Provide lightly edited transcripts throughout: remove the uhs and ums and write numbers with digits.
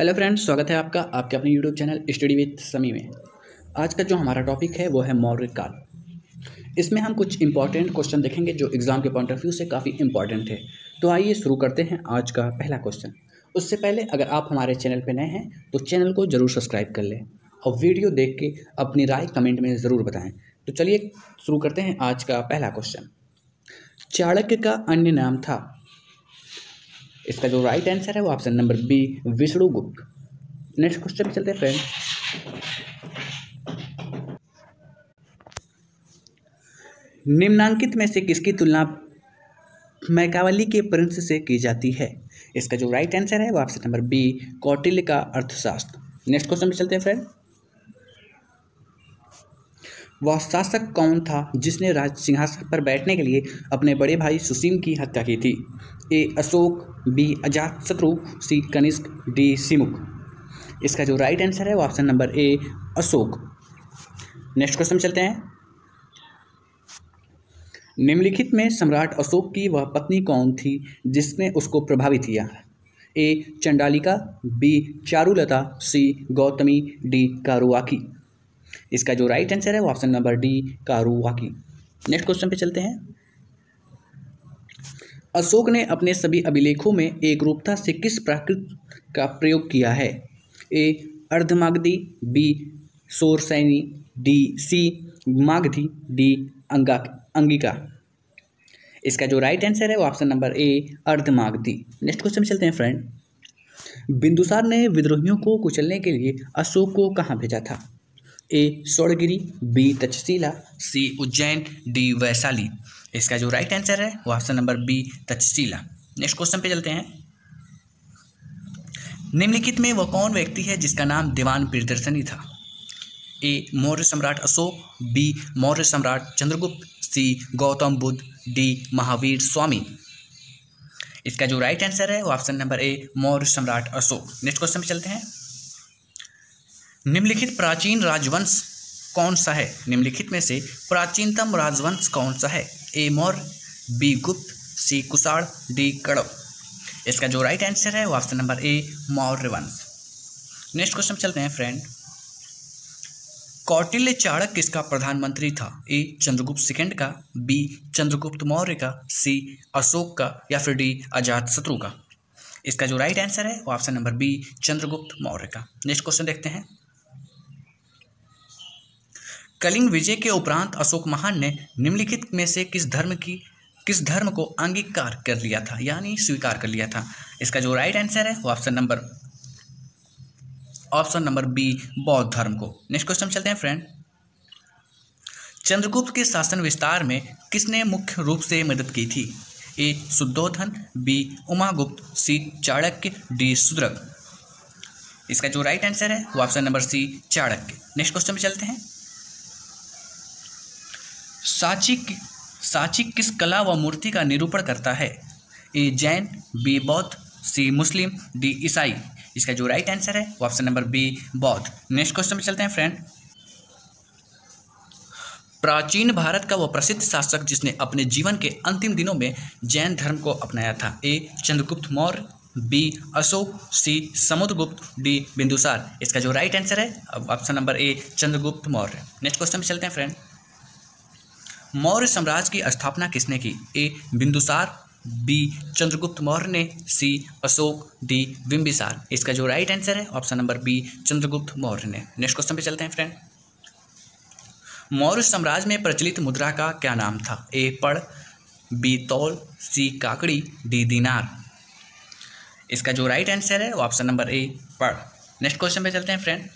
Hello friends, स्वागत है आपका आपके अपने यूट्यूब चैनल स्टडी विद समी में। आज का जो हमारा टॉपिक है वो है मौर्य काल। इसमें हम कुछ इंपॉर्टेंट क्वेश्चन देखेंगे जो एग्जाम के पॉइंट ऑफ व्यू से काफ़ी इंपॉर्टेंट है। तो आइए शुरू करते हैं आज का पहला क्वेश्चन। उससे पहले अगर आप हमारे चैनल पर नए हैं तो चैनल को ज़रूर सब्सक्राइब कर लें और वीडियो देख के अपनी राय कमेंट में ज़रूर बताएँ। तो चलिए शुरू करते हैं आज का पहला क्वेश्चन। चाणक्य का अन्य नाम था। इसका जो राइट आंसर है वो option number B, Vishnugupta. Next question पे चलते हैं फ्रेंड। निम्नांकित में से किसकी तुलना मैकावली के प्रिंस से की जाती है? इसका जो राइट आंसर है वो ऑप्शन नंबर बी, कौटिल्य का अर्थशास्त्र। नेक्स्ट क्वेश्चन पे चलते हैं फ्रेंड। वह शासक कौन था जिसने राज सिंहासन पर बैठने के लिए अपने बड़े भाई सुसीम की हत्या की थी? ए अशोक, बी अजातशत्रु, सी कनिष्क, डी सिमुक। इसका जो राइट आंसर है वो ऑप्शन नंबर ए, अशोक। नेक्स्ट क्वेश्चन चलते हैं। निम्नलिखित में सम्राट अशोक की वह पत्नी कौन थी जिसने उसको प्रभावित किया? A Chandalika, B Charulata, C Gautami, D Karuaki. इसका जो राइट आंसर है वो option number D, Karuaki. Next question पे चलते हैं। अशोक ने अपने सभी अभिलेखों में एकरूपता से किस प्राकृत का प्रयोग किया है? A Ardhamagadhi, B Shauraseni, D C Magadhi, D Angika. इसका जो राइट आंसर है वो option number A, Ardhamagadhi. Next question चलते हैं फ्रेंड। बिंदुसार ने विद्रोहियों को कुचलने के लिए अशोक को कहाँ भेजा था? A Swarnagiri, B Takshashila, C Ujjain, D Vaishali. इसका जो राइट आंसर है वो option number B, Takshashila. Next question पे चलते हैं। निम्नलिखित में वह कौन व्यक्ति है जिसका नाम दीवान प्रियदर्शनी था? ए मौर्य सम्राट अशोक, बी मौर्य सम्राट चंद्रगुप्त, सी गौतम बुद्ध, डी महावीर स्वामी। इसका जो राइट आंसर है वो ऑप्शन नंबर ए, मौर्य सम्राट अशोक। नेक्स्ट क्वेश्चन पे चलते हैं। निम्नलिखित प्राचीन राजवंश कौन सा है? निम्नलिखित में से प्राचीनतम राजवंश कौन सा है? ए मौर्य, बी गुप्त, सी कुषाण, डी कड़व। इसका जो राइट आंसर है वो ऑप्शन नंबर ए, मौर्य वंश। नेक्स्ट क्वेश्चन चलते हैं फ्रेंड। कौटिल्य चाणक्य किसका प्रधानमंत्री था? ए चंद्रगुप्त सेकंड का, बी चंद्रगुप्त मौर्य का, सी अशोक का, या फिर डी अजातशत्रु का। इसका जो राइट आंसर है वो option number B, Chandragupta Maurya का। नेक्स्ट क्वेश्चन देखते हैं। कलिंग विजय के उपरांत अशोक महान ने निम्नलिखित में से किस धर्म को अंगीकार कर लिया था, यानी स्वीकार कर लिया था? इसका जो राइट आंसर है वो ऑप्शन नंबर बी, बौद्ध धर्म को। नेक्स्ट क्वेश्चन चलते हैं फ्रेंड। चंद्रगुप्त के शासन विस्तार में किसने मुख्य रूप से मदद की थी? A Shuddhodhan, B Umagupta, C Chanakya, D सुदृढ़। इसका जो राइट आंसर है वो option number C, Chanakya. Next question में चलते हैं। साची किस कला व मूर्ति का निरूपण करता है? ए जैन, बी बौद्ध, सी मुस्लिम, डी ईसाई। इसका जो राइट आंसर है वो ऑप्शन नंबर बी, बौद्ध। नेक्स्ट क्वेश्चन पे चलते हैं फ्रेंड। प्राचीन भारत का वह प्रसिद्ध शासक जिसने अपने जीवन के अंतिम दिनों में जैन धर्म को अपनाया था? ए चंद्रगुप्त मौर्य, बी अशोक, सी समुद्रगुप्त, डी बिंदुसार। इसका जो राइट आंसर है option number A, Chandragupta Maurya. Next question पे चलते हैं फ्रेंड। मौर्य साम्राज्य की स्थापना किसने की? ए बिंदुसार, बी चंद्रगुप्त मौर्य ने, सी अशोक, डी बिंबिसार। इसका जो राइट आंसर है option number B, Chandragupta Maurya ने। नेक्स्ट क्वेश्चन पे चलते हैं फ्रेंड। मौर्य साम्राज्य में प्रचलित मुद्रा का क्या नाम था? ए पड़, बी तौल, सी काकड़ी, डी दीनार। इसका जो राइट आंसर है ऑप्शन नंबर ए, पड़। नेक्स्ट क्वेश्चन पे चलते हैं फ्रेंड।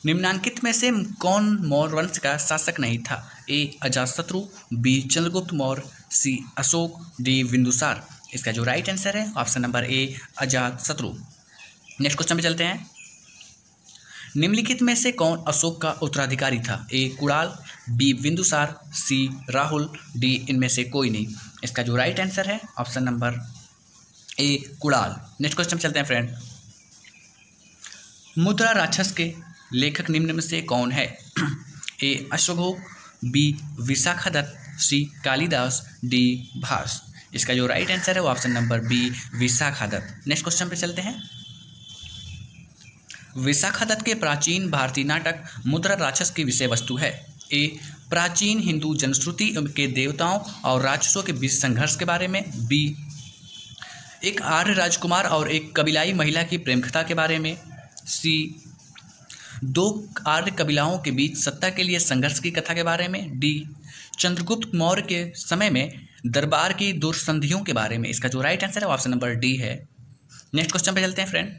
निम्नांकित में से कौन मौर्य वंश का शासक नहीं था? ए अजातशत्रु, बी चंद्रगुप्त मौर्य, सी अशोक, डी बिंदुसार। इसका जो राइट आंसर है ऑप्शन नंबर ए, अजातशत्रु। नेक्स्ट क्वेश्चन पे चलते हैं। निम्नलिखित में से कौन अशोक का उत्तराधिकारी था? ए कुणाल, बी बिंदुसार, सी राहुल, डी इनमें से कोई नहीं। इसका जो राइट आंसर है ऑप्शन नंबर ए, कुणाल। नेक्स्ट क्वेश्चन चलते हैं फ्रेंड। मुद्रा राक्षस के लेखक निम्न में से कौन है? ए अश्वघोष, B Vishakhadatta, C Kalidasa, D Bhasa. इसका जो राइट आंसर है वो option number B Vishakhadatta. Next question पे चलते हैं। विशाखादत्त के प्राचीन भारतीय नाटक मुद्रा राक्षस की विषय वस्तु है। ए प्राचीन हिंदू जनश्रुति के देवताओं और राक्षसों के बीच संघर्ष के बारे में। बी एक आर्य राजकुमार और एक कबीलाई महिला की प्रेम कथा के बारे में। सी दो आर्य कबीलाओं के बीच सत्ता के लिए संघर्ष की कथा के बारे में। डी चंद्रगुप्त मौर्य के समय में दरबार की दुर्संधियों के बारे में। इसका जो राइट आंसर है ऑप्शन नंबर डी है। नेक्स्ट क्वेश्चन पे चलते हैं फ्रेंड।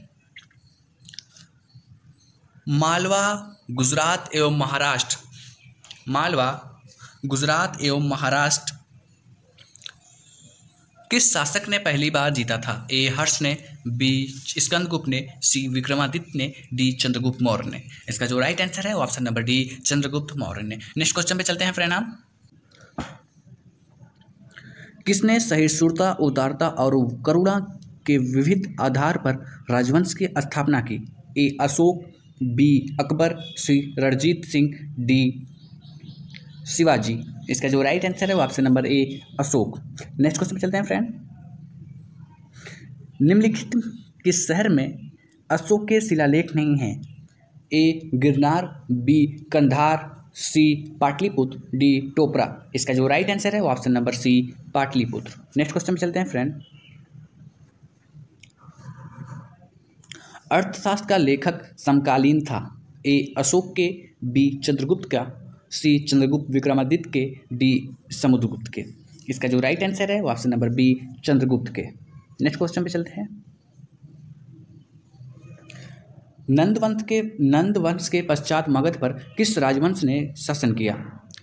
मालवा गुजरात एवं महाराष्ट्र किस शासक ने पहली बार जीता था। ए हर्ष ने, बी स्कंदगुप्त ने, सी विक्रमादित्य ने, डी चंद्रगुप्त मौर्य ने। इसका जो राइट आंसर है option number D Chandragupta Maurya ने। नेक्स्ट क्वेश्चन पे चलते हैं फ्रेंड। हम किसने सहिष्णुता, उदारता और करुणा के विविध आधार पर राजवंश की स्थापना की। ए अशोक, बी अकबर, सी रणजीत सिंह, डी शिवाजी। इसका जो राइट आंसर है वो ऑप्शन नंबर ए अशोक। नेक्स्ट क्वेश्चन पे चलते हैं फ्रेंड। निम्नलिखित किस शहर में अशोक के शिलालेख नहीं हैं। A Girnar, B Kandahar, C Pataliputra, D Topra. इसका जो राइट आंसर है वो option number C Pataliputra. Next question पे चलते हैं फ्रेंड। अर्थशास्त्र का लेखक समकालीन था। ए अशोक के, बी चंद्रगुप्त का, सी चंद्रगुप्त विक्रमादित्य के, डी समुद्रगुप्त के। इसका जो राइट आंसर है वो ऑप्शन नंबर बी चंद्रगुप्त के। नेक्स्ट क्वेश्चन पे चलते हैं। नंद वंश के पश्चात मगध पर किस राजवंश ने शासन किया।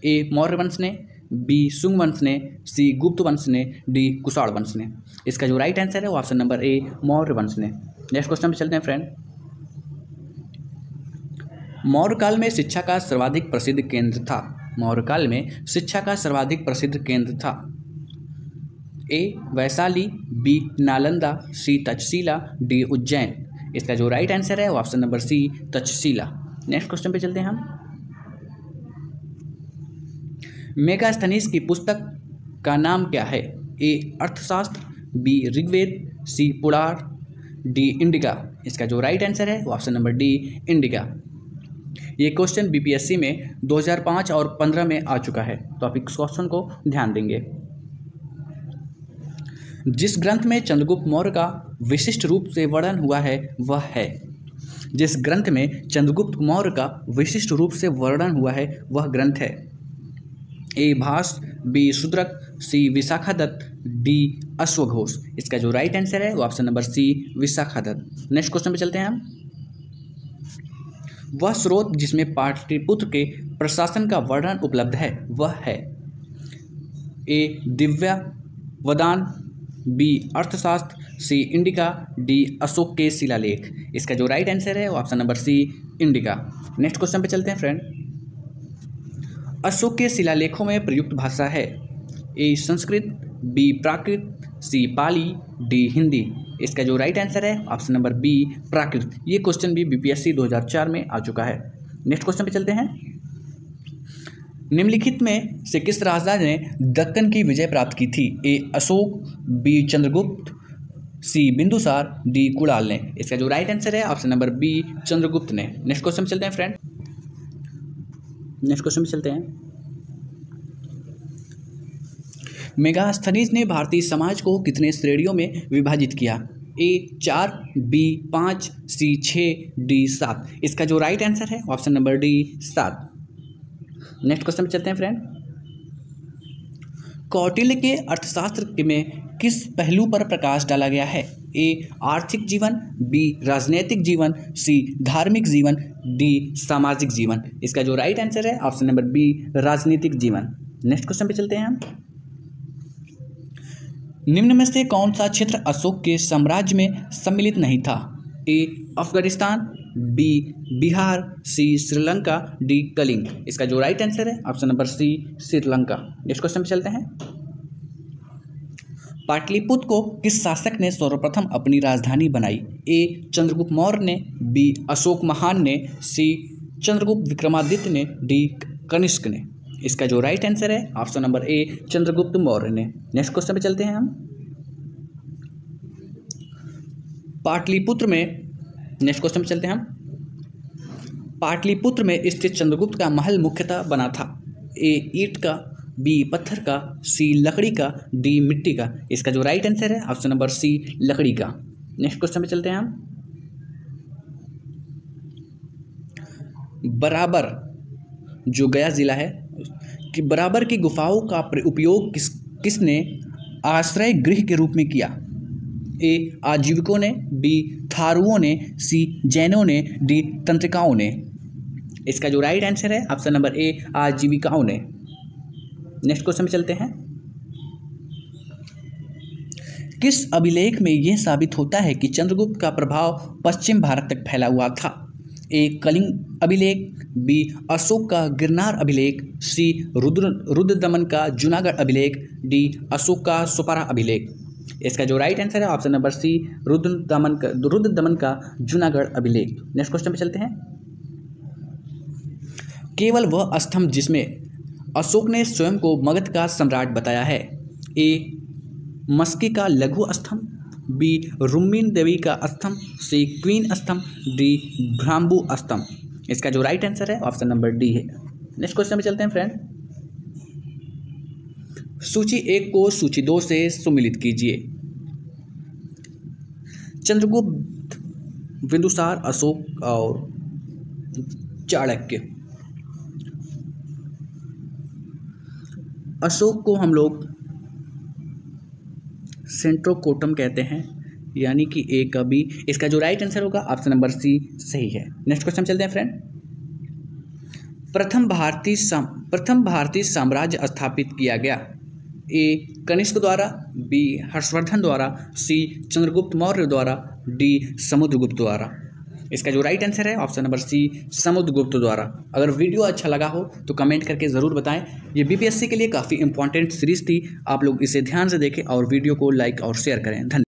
ए मौर्य वंश ने, बी शुंग वंश ने, सी गुप्त वंश ने, डी कुषाण वंश ने। इसका जो राइट आंसर है वो ऑप्शन नंबर ए मौर्य वंश ने। नेक्स्ट क्वेश्चन पे चलते हैं फ्रेंड। मौर्य काल में शिक्षा का सर्वाधिक प्रसिद्ध केंद्र था। मौर्य काल में शिक्षा का सर्वाधिक प्रसिद्ध केंद्र था। A Vaishali, B Nalanda, C Takshashila, D Ujjain. इसका जो राइट आंसर है वो option number C Takshashila. Next question पे चलते हैं हम। मेगास्थनीज की पुस्तक का नाम क्या है। ए अर्थशास्त्र, बी ऋग्वेद, सी पुराण, डी इंडिका। इसका जो राइट आंसर है वो ऑप्शन नंबर डी इंडिका। ये क्वेश्चन बीपीएससी में 2005 और 15 में आ चुका है, तो आप इस क्वेश्चन को ध्यान देंगे। जिस ग्रंथ में चंद्रगुप्त मौर्य का विशिष्ट रूप से वर्णन हुआ है वह है। जिस ग्रंथ में चंद्रगुप्त मौर्य का विशिष्ट रूप से वर्णन हुआ है वह ग्रंथ है। A Bhasa, B Shudraka, C Vishakhadatta, D अश्वघोष। इसका जो राइट आंसर है वो option number C Vishakhadatta. Next question पे चलते हैं हम। वह स्रोत जिसमें पाटलिपुत्र के प्रशासन का वर्णन उपलब्ध है वह है। ए दिव्यावदान, बी अर्थशास्त्र, सी इंडिका, डी अशोक के शिलालेख। इसका जो राइट आंसर है वो option number C Indica. Next question पे चलते हैं फ्रेंड। अशोक के शिलालेखों में प्रयुक्त भाषा है। ए संस्कृत, बी प्राकृत, सी पाली, डी हिंदी। इसका जो राइट आंसर है ऑप्शन नंबर बी प्राकृत। ये क्वेश्चन भी बीपीएससी 2004 में आ चुका है। नेक्स्ट क्वेश्चन पे चलते हैं। निम्नलिखित में से किस राजा ने दक्कन की विजय प्राप्त की थी। ए अशोक, बी चंद्रगुप्त, सी बिंदुसार, डी कुणाल ने। इसका जो राइट आंसर है ऑप्शन नंबर बी चंद्रगुप्त ने। नेक्स्ट क्वेश्चन पे चलते हैं फ्रेंड। नेक्स्ट क्वेश्चन पे चलते हैं। मेगास्थनीज ने भारतीय समाज को कितने श्रेणियों में विभाजित किया। ए 4, बी 5, सी 6, डी 7। इसका जो राइट आंसर है option number D 7। Next question पे चलते हैं फ्रेंड। कौटिल्य के अर्थशास्त्र में किस पहलू पर प्रकाश डाला गया है। ए आर्थिक जीवन, बी राजनैतिक जीवन, सी धार्मिक जीवन, डी सामाजिक जीवन। इसका जो राइट आंसर है ऑप्शन नंबर बी राजनीतिक जीवन। नेक्स्ट क्वेश्चन पे चलते हैं हम। निम्न में से कौन सा क्षेत्र अशोक के साम्राज्य में सम्मिलित नहीं था। A Afghanistan, B Bihar, C Sri Lanka, D Kalinga. इसका जो राइट आंसर है option number C Sri Lanka. Next question पे चलते हैं। पाटलिपुत्र को किस शासक ने सर्वप्रथम अपनी राजधानी बनाई। ए चंद्रगुप्त मौर्य ने, बी अशोक महान ने, सी चंद्रगुप्त विक्रमादित्य ने, डी कनिष्क ने। इसका जो राइट आंसर है option number A Chandragupta Maurya ने। नेक्स्ट क्वेश्चन पे चलते हैं हम। पाटलिपुत्र में, नेक्स्ट क्वेश्चन पे चलते हैं हम। पाटलिपुत्र में स्थित चंद्रगुप्त का महल मुख्यतः बना था ए ईंट का, बी पत्थर का, सी लकड़ी का, डी मिट्टी का। इसका जो राइट आंसर है ऑप्शन नंबर सी लकड़ी का। नेक्स्ट क्वेश्चन पे चलते हैं हम। बराबर जो गया जिला है कि बराबर की गुफाओं का उपयोग किसने आश्रय गृह के रूप में किया? ए आजीविकों ने, बी थारुओं ने, सी जैनों ने, डी तंत्रिकाओं ने। इसका जो राइट आंसर है ऑप्शन नंबर ए आजीविकाओं ने। नेक्स्ट क्वेश्चन में चलते हैं। किस अभिलेख में यह साबित होता है कि चंद्रगुप्त का प्रभाव पश्चिम भारत तक फैला हुआ था? ए कलिंग अभिलेख, बी अशोक का गिरनार अभिलेख, सी रुद्रदमन का जूनागढ़ अभिलेख, डी अशोक का सुपारा अभिलेख। इसका जो राइट आंसर है ऑप्शन नंबर सी रुद्रदमन का जूनागढ़ अभिलेख। नेक्स्ट क्वेश्चन पे चलते हैं। केवल वह स्तंभ जिसमें अशोक ने स्वयं को मगध का सम्राट बताया है? ए मस्की का लघु स्तंभ, बी रुक्मिणी देवी का स्तंभ, सी क्वीन स्तंभ, डी भ्राम्बू स्तंभ। इसका जो राइट आंसर है ऑप्शन नंबर डी है। नेक्स्ट क्वेश्चन पे चलते हैं फ्रेंड। सूची 1 को सूची 2 से सुमिलित कीजिए। चंद्रगुप्त, बिंदुसार, अशोक और चाणक्य। अशोक को हम लोग सेंट्रोकोटम कहते हैं, यानी कि ए का बी। इसका जो राइट आंसर होगा ऑप्शन नंबर सी सही है। नेक्स्ट क्वेश्चन चलते हैं फ्रेंड। प्रथम भारतीय साम्राज्य स्थापित किया गया? ए कनिष्क द्वारा, बी हर्षवर्धन द्वारा, सी चंद्रगुप्त मौर्य द्वारा, डी समुद्रगुप्त द्वारा। इसका जो राइट आंसर है ऑप्शन नंबर सी समुद्रगुप्त द्वारा। अगर वीडियो अच्छा लगा हो तो कमेंट करके ज़रूर बताएं। ये बीपीएससी के लिए काफ़ी इंपॉर्टेंट सीरीज़ थी, आप लोग इसे ध्यान से देखें और वीडियो को लाइक और शेयर करें। धन्यवाद।